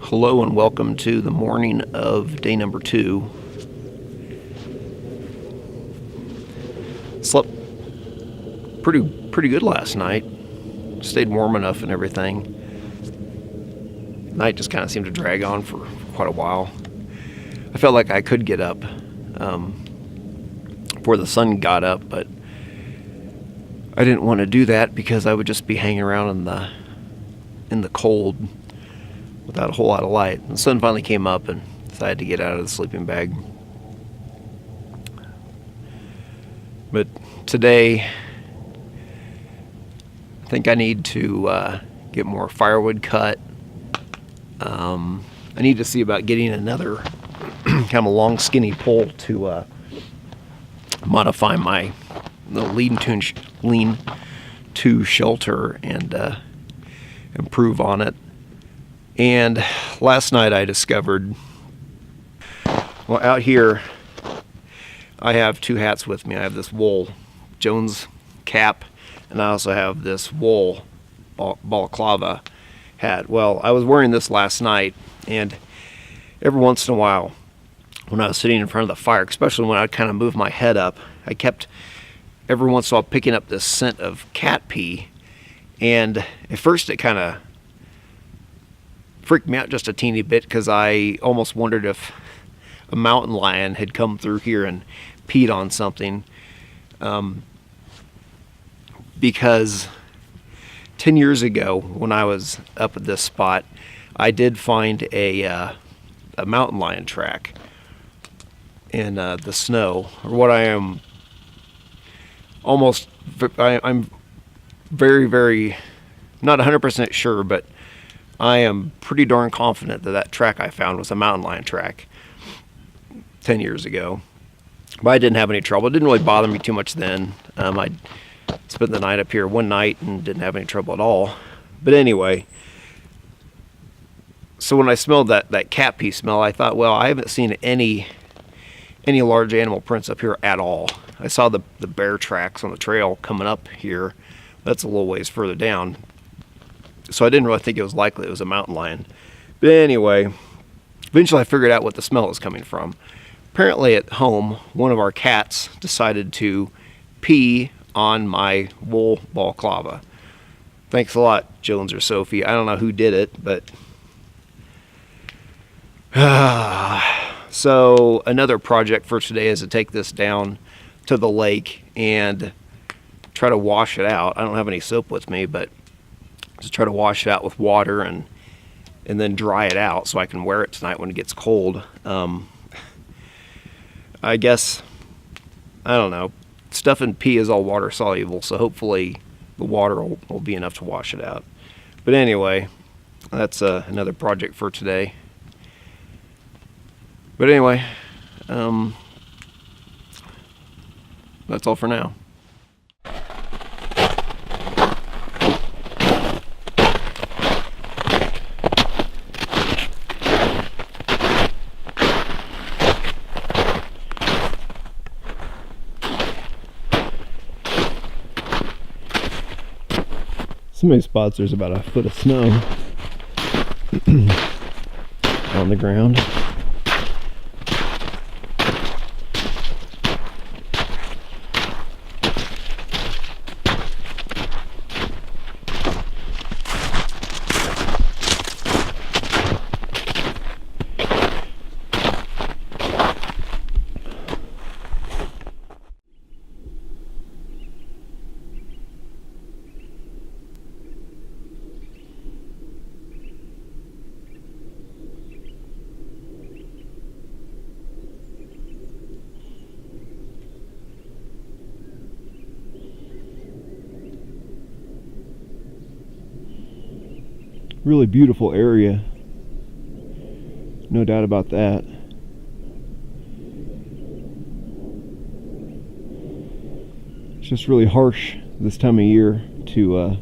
Hello and welcome to the morning of day number 2. Slept pretty good last night. Stayed warm enough and everything. Night just kind of seemed to drag on for quite a while. I felt like I could get up before the sun got up, but I didn't want to do that because I would just be hanging around in the cold without a whole lot of light. And the sun finally came up and decided to get out of the sleeping bag. But today, I think I need to get more firewood cut. I need to see about getting another kind of a long skinny pole to modify my lean-to shelter and improve on it. And last night I discovered, well, out here I have 2 hats with me. I have this wool Jones cap, and I also have this wool balaclava hat. Well, I was wearing this last night, and every once in a while when I was sitting in front of the fire, especially when I'd kind of move my head up, I kept every once in a while picking up this scent of cat pee. And at first it kind of freaked me out just a teeny bit because I almost wondered if a mountain lion had come through here and peed on something. Because 10 years ago when I was up at this spot, I did find a mountain lion track in the snow, or what I'm very not 100% sure, but I am pretty darn confident that track I found was a mountain lion track 10 years ago. But I didn't have any trouble. It didn't really bother me too much then. I spent the night up here one night and didn't have any trouble at all. But anyway, so when I smelled that cat pee smell, I thought, well, I haven't seen any large animal prints up here at all. I saw the bear tracks on the trail coming up here. That's a little ways further down. So I didn't really think it was likely it was a mountain lion. But anyway, eventually I figured out what the smell was coming from. Apparently at home, one of our cats decided to pee on my wool balaclava. Thanks a lot, Jones or Sophie. I don't know who did it, but so another project for today is to take this down to the lake and try to wash it out. I don't have any soap with me, but just try to wash it out with water and then dry it out so I can wear it tonight when it gets cold. I guess, I don't know, stuff in pee is all water soluble, so hopefully the water will be enough to wash it out. But anyway, that's another project for today. But anyway, that's all for now. Some of these spots there's about a foot of snow on the ground. Really beautiful area, no doubt about that. It's just really harsh this time of year to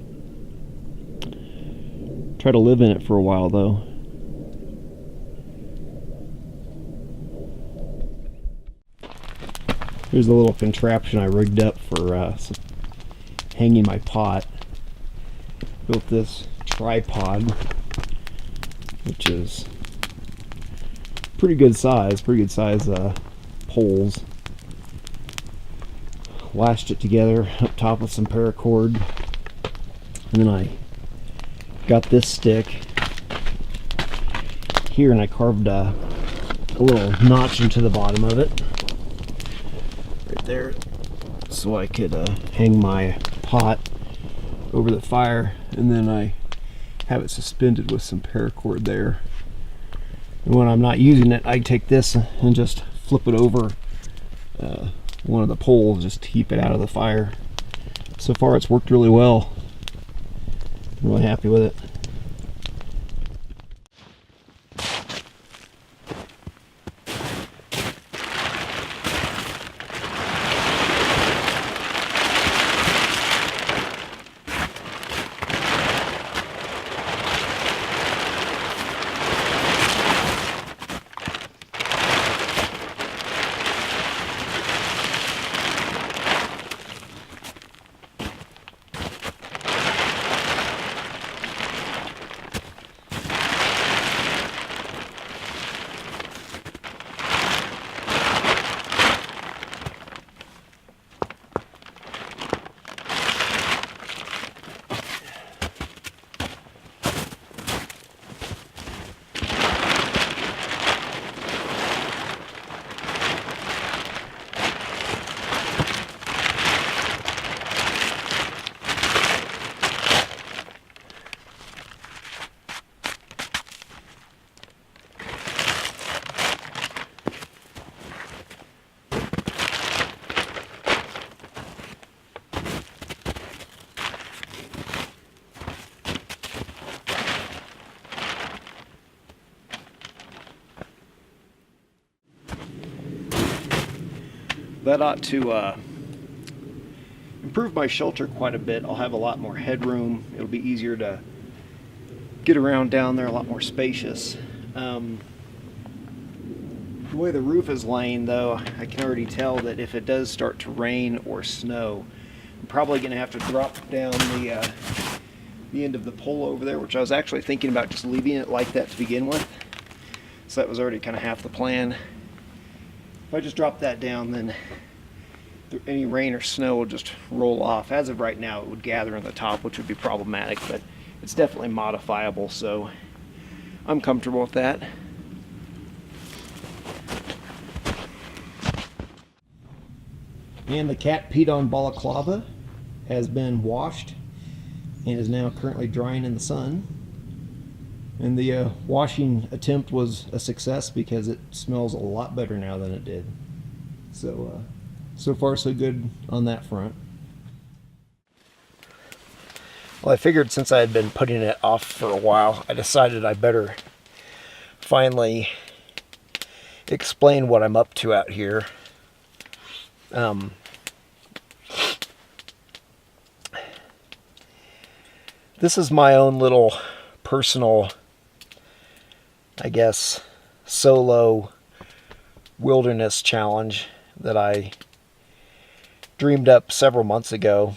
try to live in it for a while though. Here's a little contraption I rigged up for hanging my pot. Built this tripod, which is pretty good size poles. Lashed it together up top with some paracord, and then I got this stick here and I carved a little notch into the bottom of it right there, so I could hang my pot over the fire, and then I have it suspended with some paracord there. And when I'm not using it, I take this and just flip it over one of the poles just to keep it out of the fire. So far it's worked really well. I'm really happy with it. That ought to improve my shelter quite a bit. I'll have a lot more headroom. It'll be easier to get around down there, a lot more spacious. The way the roof is laying, though, I can already tell that if it does start to rain or snow, I'm probably going to have to drop down the end of the pole over there, which I was actually thinking about just leaving it like that to begin with. So that was already kind of half the plan. If I just drop that down, then any rain or snow will just roll off. As of right now, it would gather on the top, which would be problematic, but it's definitely modifiable, so I'm comfortable with that. And the cat peed on balaclava has been washed and is now currently drying in the sun. And the washing attempt was a success because it smells a lot better now than it did. So, so far so good on that front. Well, I figured since I had been putting it off for a while, I decided I better finally explain what I'm up to out here. This is my own little personal, I guess, solo wilderness challenge that I dreamed up several months ago.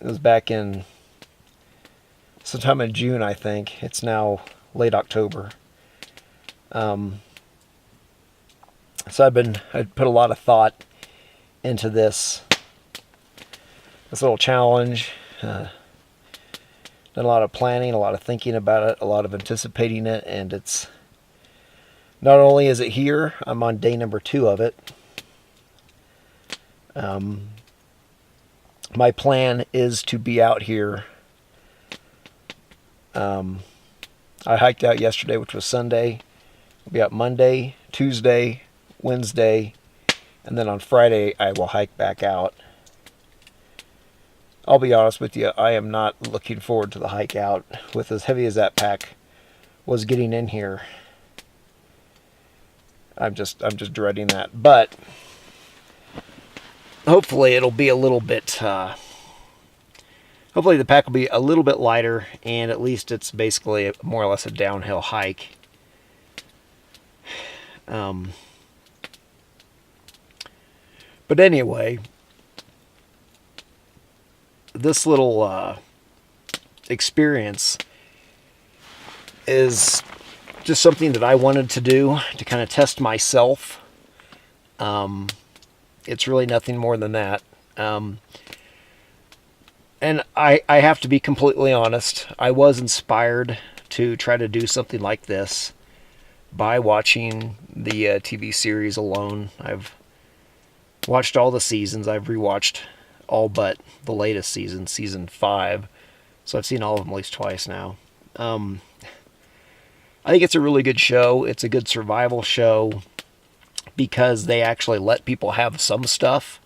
It was back in sometime in June, I think. It's now late October. So I'd put a lot of thought into this little challenge. Done a lot of planning, a lot of thinking about it, a lot of anticipating it, and it's not only is it here, I'm on day number 2 of it. My plan is to be out here. I hiked out yesterday, which was Sunday. I'll be out Monday, Tuesday, Wednesday, and then on Friday I will hike back out. I'll be honest with you, I am not looking forward to the hike out. With as heavy as that pack was getting in here, I'm just dreading that. But hopefully it'll be a little bit, hopefully the pack will be a little bit lighter, and at least it's basically more or less a downhill hike. But anyway, this little experience is just something that I wanted to do to kind of test myself. It's really nothing more than that. And I have to be completely honest. I was inspired to try to do something like this by watching the TV series Alone. I've watched all the seasons. I've rewatched all but the latest season, season 5. So I've seen all of them at least twice now. I think it's a really good show. It's a good survival show because they actually let people have some stuff.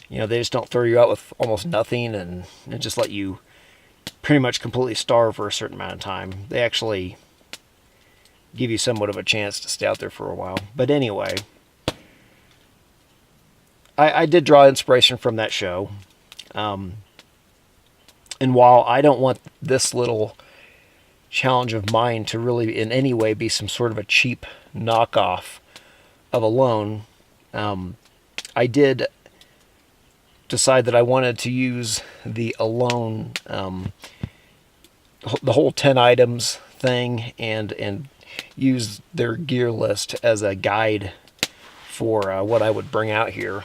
You know, they just don't throw you out with almost nothing and just let you pretty much completely starve for a certain amount of time. They actually give you somewhat of a chance to stay out there for a while. But anyway, I did draw inspiration from that show. And while I don't want this little challenge of mine to really in any way be some sort of a cheap knockoff of Alone, I did decide that I wanted to use the Alone, the whole 10 items thing, and use their gear list as a guide for what I would bring out here.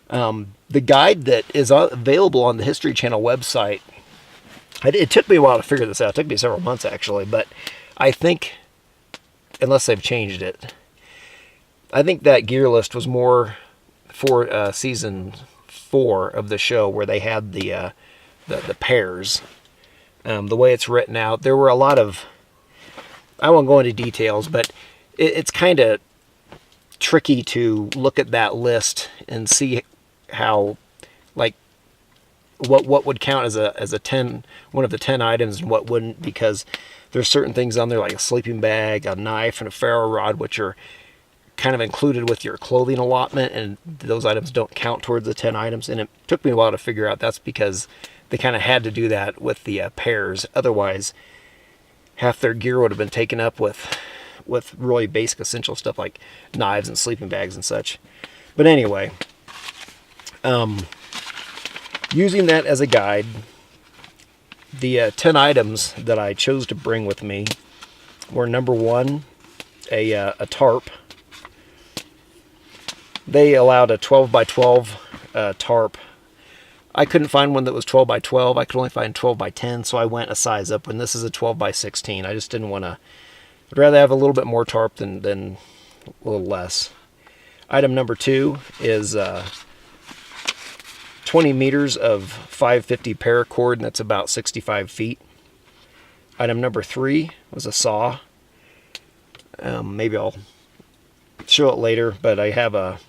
The guide that is available on the History Channel website, it took me a while to figure this out. It took me several months, actually, but I think, unless they've changed it, I think that gear list was more for season 4 of the show, where they had the pairs. The way it's written out, there were a lot of, I won't go into details, but it's kind of tricky to look at that list and see how, like, what would count as a 10, one of the 10 items, and what wouldn't, because there's certain things on there like a sleeping bag, a knife, and a ferro rod, which are kind of included with your clothing allotment, and those items don't count towards the 10 items. And it took me a while to figure out that's because they kind of had to do that with the pairs. Otherwise, half their gear would have been taken up with really basic essential stuff like knives and sleeping bags and such. But anyway, using that as a guide, the 10 items that I chose to bring with me were, number 1, a tarp. They allowed a 12 by 12 tarp. I couldn't find one that was 12 by 12. I could only find 12 by 10, so I went a size up, and this is a 12 by 16. I just didn't want to. I'd rather have a little bit more tarp than a little less. Item number 2 is 20 meters of 550 paracord, and that's about 65 feet. Item number 3 was a saw. Maybe I'll show it later, but I have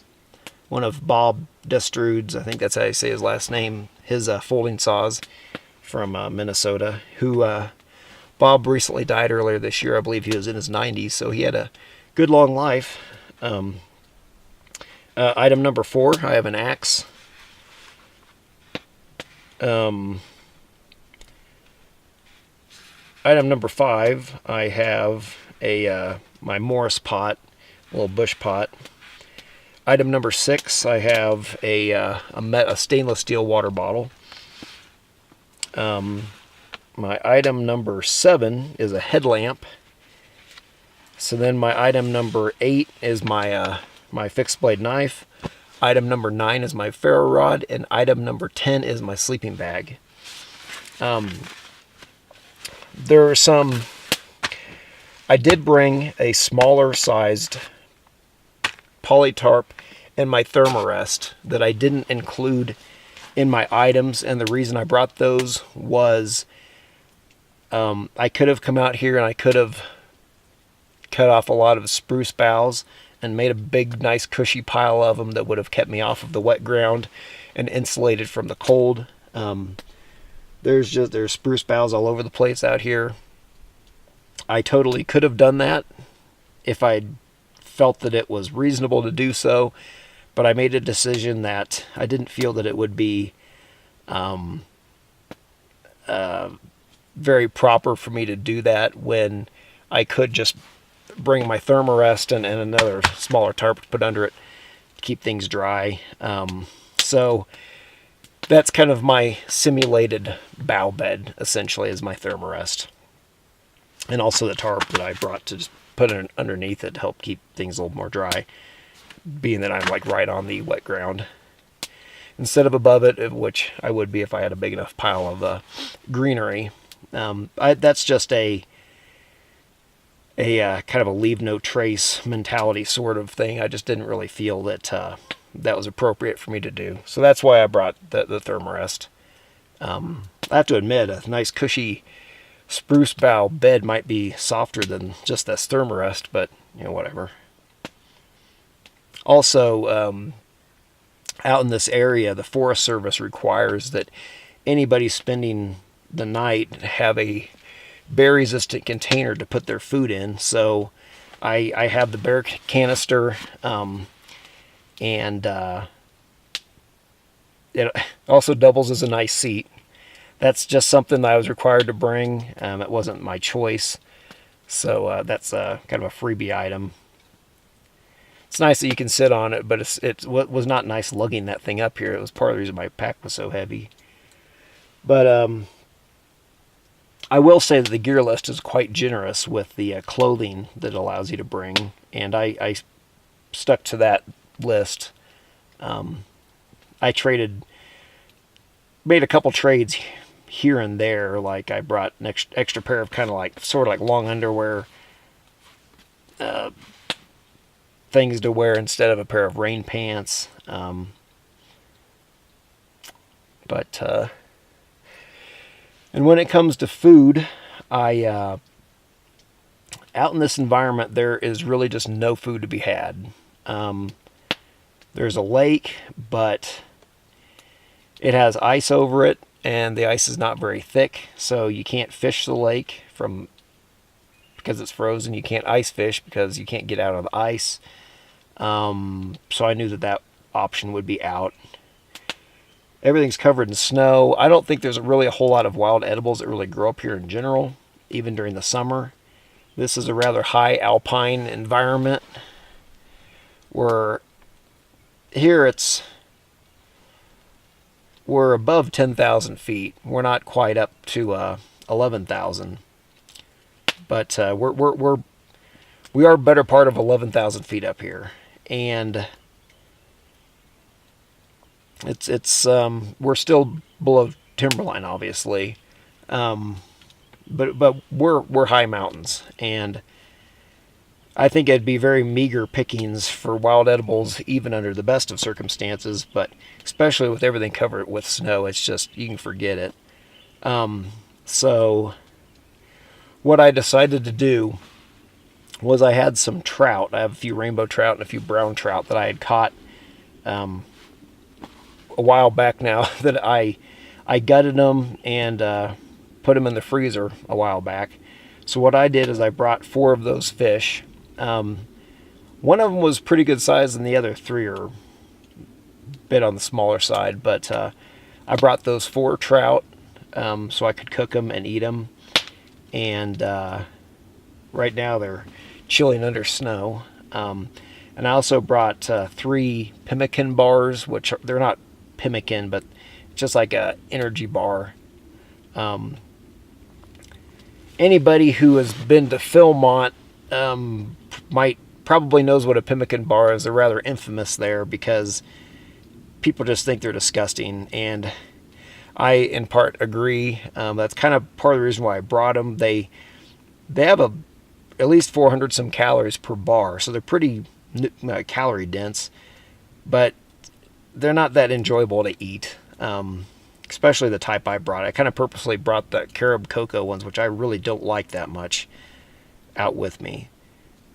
one of Bob Destrude's, I think that's how you say his last name, his folding saws from Minnesota, who Bob recently died earlier this year. I believe he was in his 90s, so he had a good long life. Item number 4, I have an axe. Item number 5, I have my Morris pot, a little bush pot. Item number 6, I have a stainless steel water bottle. My item number 7 is a headlamp. So then my item number 8 is my fixed blade knife. Item number 9 is my ferro rod, and item number 10 is my sleeping bag. There are some. I did bring a smaller sized poly tarp and my thermarest that I didn't include in my items, and the reason I brought those was I could have come out here and I could have cut off a lot of spruce boughs and made a big nice cushy pile of them that would have kept me off of the wet ground and insulated from the cold. There's spruce boughs all over the place out here. I totally could have done that if I felt that it was reasonable to do so, but I made a decision that I didn't feel that it would be very proper for me to do that when I could just bring my thermarest and another smaller tarp to put under it to keep things dry. So that's kind of my simulated bough bed, essentially, is my thermarest. and also the tarp that I brought to just put it underneath it to help keep things a little more dry, being that I'm like right on the wet ground instead of above it, which I would be if I had a big enough pile of greenery. That's just a kind of a leave no trace mentality sort of thing. I just didn't really feel that that was appropriate for me to do. So that's why I brought the Thermarest. I have to admit, a nice cushy spruce bough bed might be softer than just this Thermarest, but whatever. Also, out in this area, the Forest Service requires that anybody spending the night have a bear-resistant container to put their food in. So I have the bear canister, and it also doubles as a nice seat. That's just something that I was required to bring. It wasn't my choice, so that's kind of a freebie item. It's nice that you can sit on it, but it was not nice lugging that thing up here. It was part of the reason my pack was so heavy. But I will say that the gear list is quite generous with the clothing that it allows you to bring, and I stuck to that list. I made a couple trades here and there. Like I brought an extra pair of kind of like sort of like long underwear things to wear instead of a pair of rain pants. And when it comes to food, out in this environment, there is really just no food to be had. There's a lake, but it has ice over it, and the ice is not very thick, so you can't fish the lake because it's frozen. You can't ice fish because you can't get out of the ice. So I knew that option would be out. Everything's covered in snow. I don't think there's really a whole lot of wild edibles that really grow up here in general, even during the summer. This is a rather high alpine environment, where here we're above 10,000 feet. We're not quite up to 11,000, but we are better part of 11,000 feet up here, and it's we're still below timberline, obviously, but we're high mountains, and I think it'd be very meager pickings for wild edibles, even under the best of circumstances, but especially with everything covered with snow, it's just, you can forget it. So what I decided to do was I had some trout. I have a few rainbow trout and a few brown trout that I had caught a while back now that I gutted them and put them in the freezer a while back. So what I did is I brought 4 of those fish. One of them was pretty good size, and the other 3 are a bit on the smaller side. But I brought those 4 trout so I could cook them and eat them. And right now they're chilling under snow. And I also brought 3 pemmican bars, which they're not pemmican, but just like a energy bar. Anybody who has been to Philmont probably knows what a pemmican bar is. They're rather infamous there because people just think they're disgusting, and I in part agree. That's kind of part of the reason why I brought them. They have at least 400 some calories per bar, so they're pretty calorie dense, but they're not that enjoyable to eat, especially the type I brought. I kind of purposely brought the carob cocoa ones, which I really don't like that much, out with me.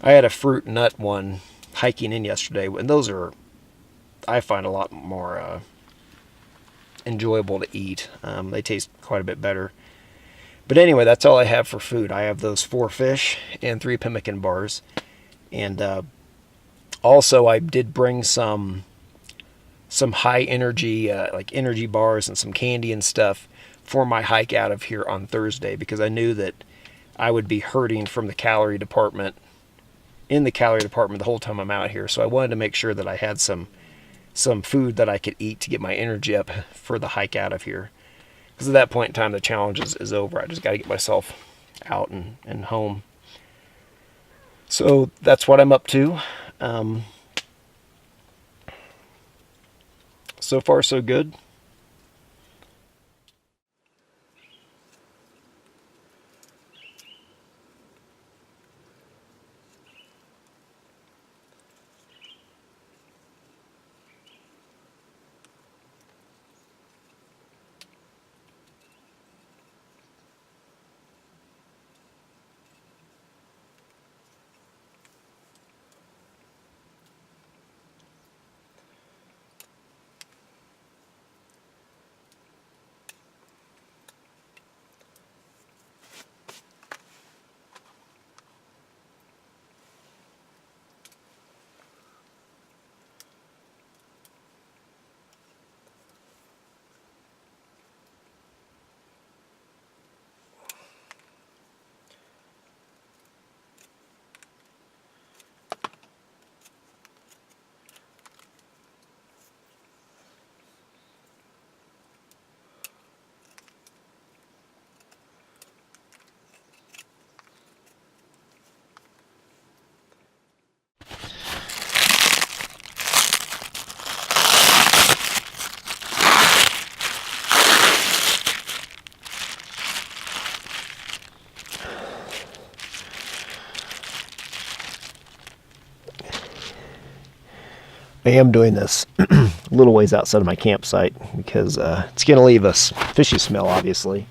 I had a fruit nut one hiking in yesterday, and those are, I find, a lot more enjoyable to eat. They taste quite a bit better. But anyway, that's all I have for food. I have those 4 fish and 3 pemmican bars. And also I did bring some high energy, like energy bars and some candy and stuff for my hike out of here on Thursday, because I knew that I would be hurting from the calorie department, the whole time I'm out here. So I wanted to make sure that I had some food that I could eat to get my energy up for the hike out of here. Because at that point in time, the challenge is over. I just got to get myself out and home. So that's what I'm up to. So far, so good. I am doing this a little ways outside of my campsite because it's going to leave a fishy smell, obviously.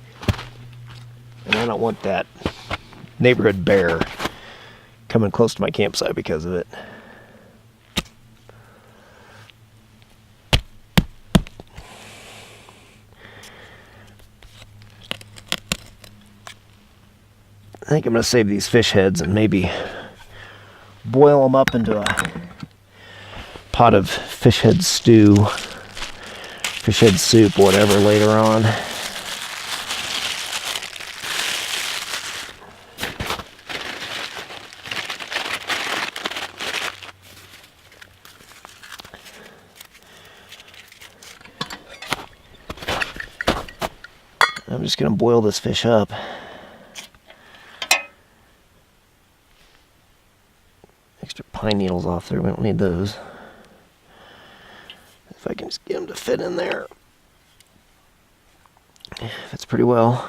And I don't want that neighborhood bear coming close to my campsite because of it. I think I'm going to save these fish heads and maybe boil them up into a pot of fish head stew, fish head soup, whatever, later on. I'm just going to boil this fish up. Extra pine needles off there, we don't need those. If I can just get them to fit in there. Fits pretty well.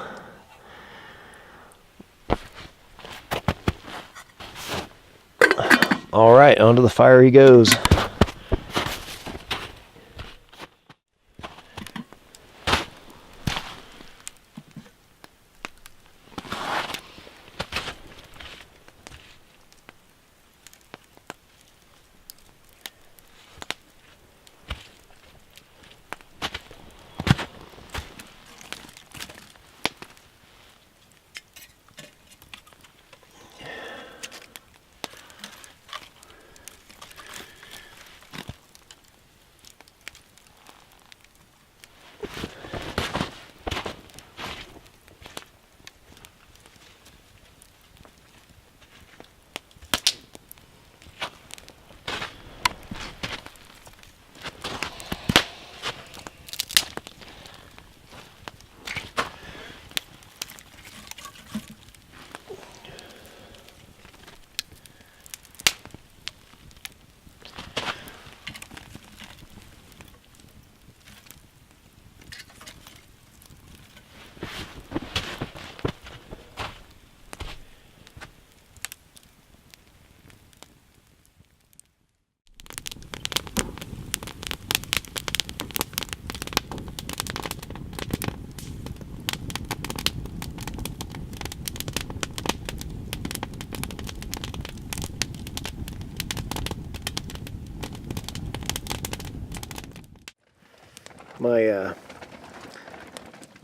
All right, onto the fire he goes.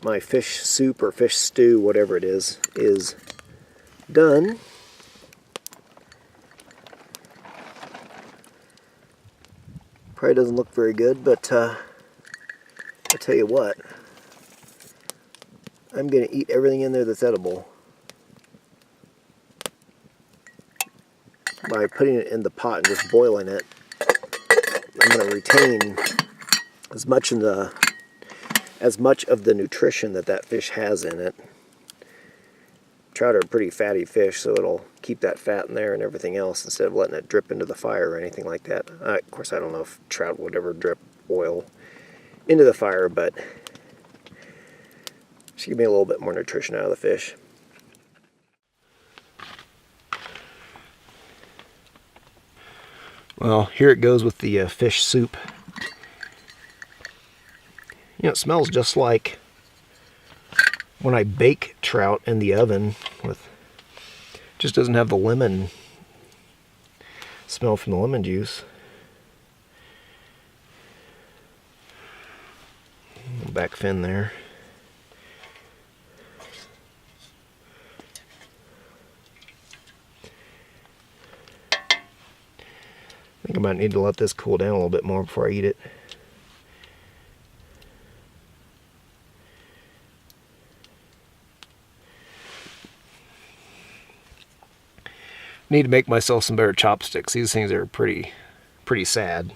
My fish soup or fish stew, whatever it is done. Probably doesn't look very good, but I tell you what, I'm going to eat everything in there that's edible by putting it in the pot and just boiling it. I'm going to retain as much of the nutrition that fish has in it. trout are a pretty fatty fish, so it'll keep that fat in there and everything else instead of letting it drip into the fire or anything like that. Of course, I don't know if trout would ever drip oil into the fire, but just give me a little bit more nutrition out of the fish. Well, here it goes with the fish soup. You know, it smells just like when I bake trout in the oven. Just doesn't have the lemon smell from the lemon juice. Back fin there. I think I might need to let this cool down a little bit more before I eat it. Need to make myself some better chopsticks. These things are pretty sad.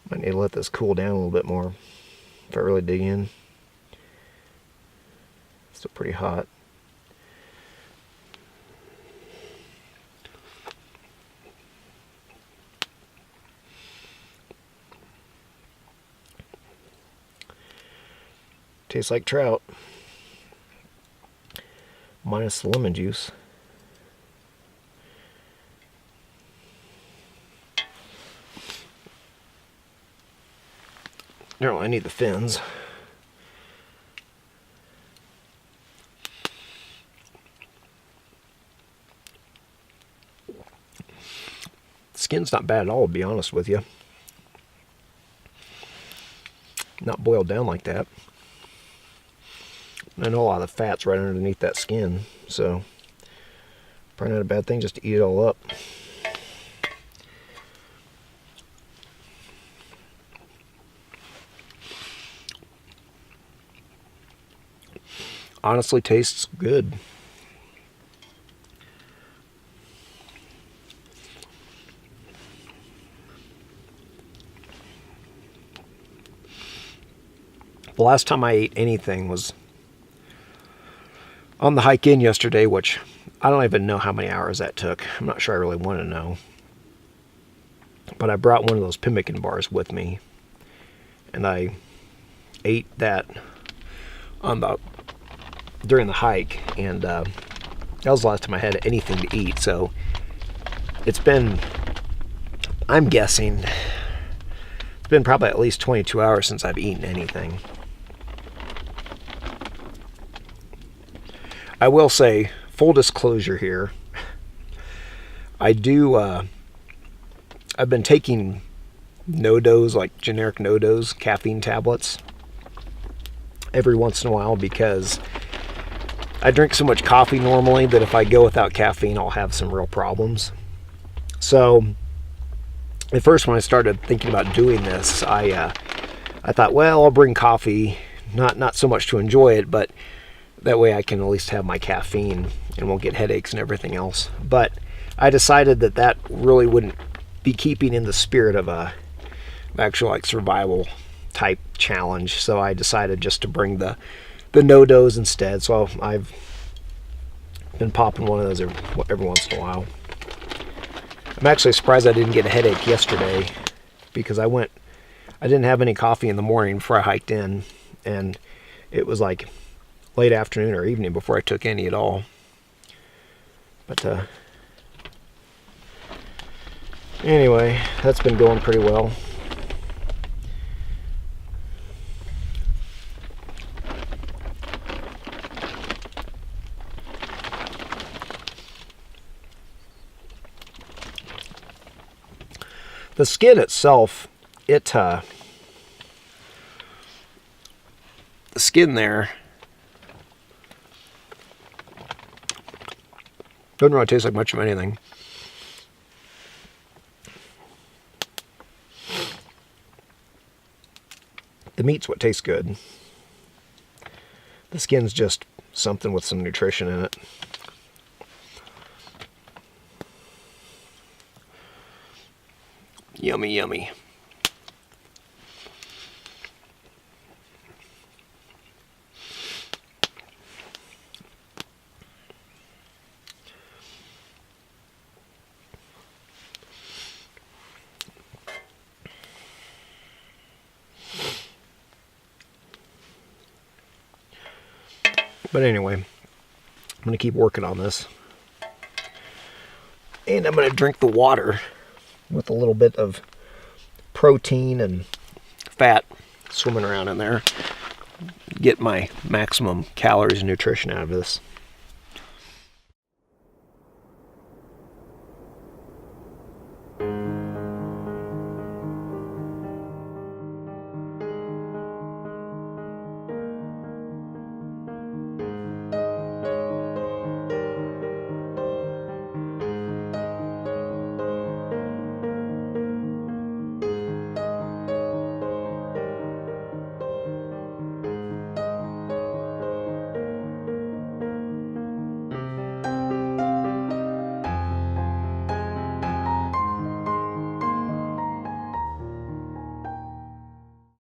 Might need to let this cool down a little bit more if I really dig in. Still pretty hot. Tastes like trout, minus the lemon juice. No, I need the fins. The skin's not bad at all, to be honest with you. Not boiled down like that. I know a lot of the fat's right underneath that skin, so probably not a bad thing just to eat it all up. Honestly, tastes good. The last time I ate anything was on the hike in yesterday, which I don't even know how many hours that took. I'm not sure I really want to know. But I brought one of those pemmican bars with me, and I ate that during the hike, and that was the last time I had anything to eat. So it's been, I'm guessing, it's been probably at least 22 hours since I've eaten anything. I will say, full disclosure here, I've been taking no-dose, like generic no-dose caffeine tablets every once in a while because I drink so much coffee normally that if I go without caffeine, I'll have some real problems. So at first when I started thinking about doing this, I thought, well, I'll bring coffee, not so much to enjoy it, but that way I can at least have my caffeine and won't get headaches and everything else. But I decided that really wouldn't be keeping in the spirit of a actual like survival type challenge. So I decided just to bring the no-dose instead. So I've been popping one of those every once in a while. I'm actually surprised I didn't get a headache yesterday because I didn't have any coffee in the morning before I hiked in, and it was like late afternoon or evening before I took any at all. But anyway, that's been going pretty well. The skin itself, the skin there doesn't really taste like much of anything. The meat's what tastes good. The skin's just something with some nutrition in it. Yummy, yummy. But anyway, I'm going to keep working on this. And I'm going to drink the water with a little bit of protein and fat swimming around in there. Get my maximum calories and nutrition out of this.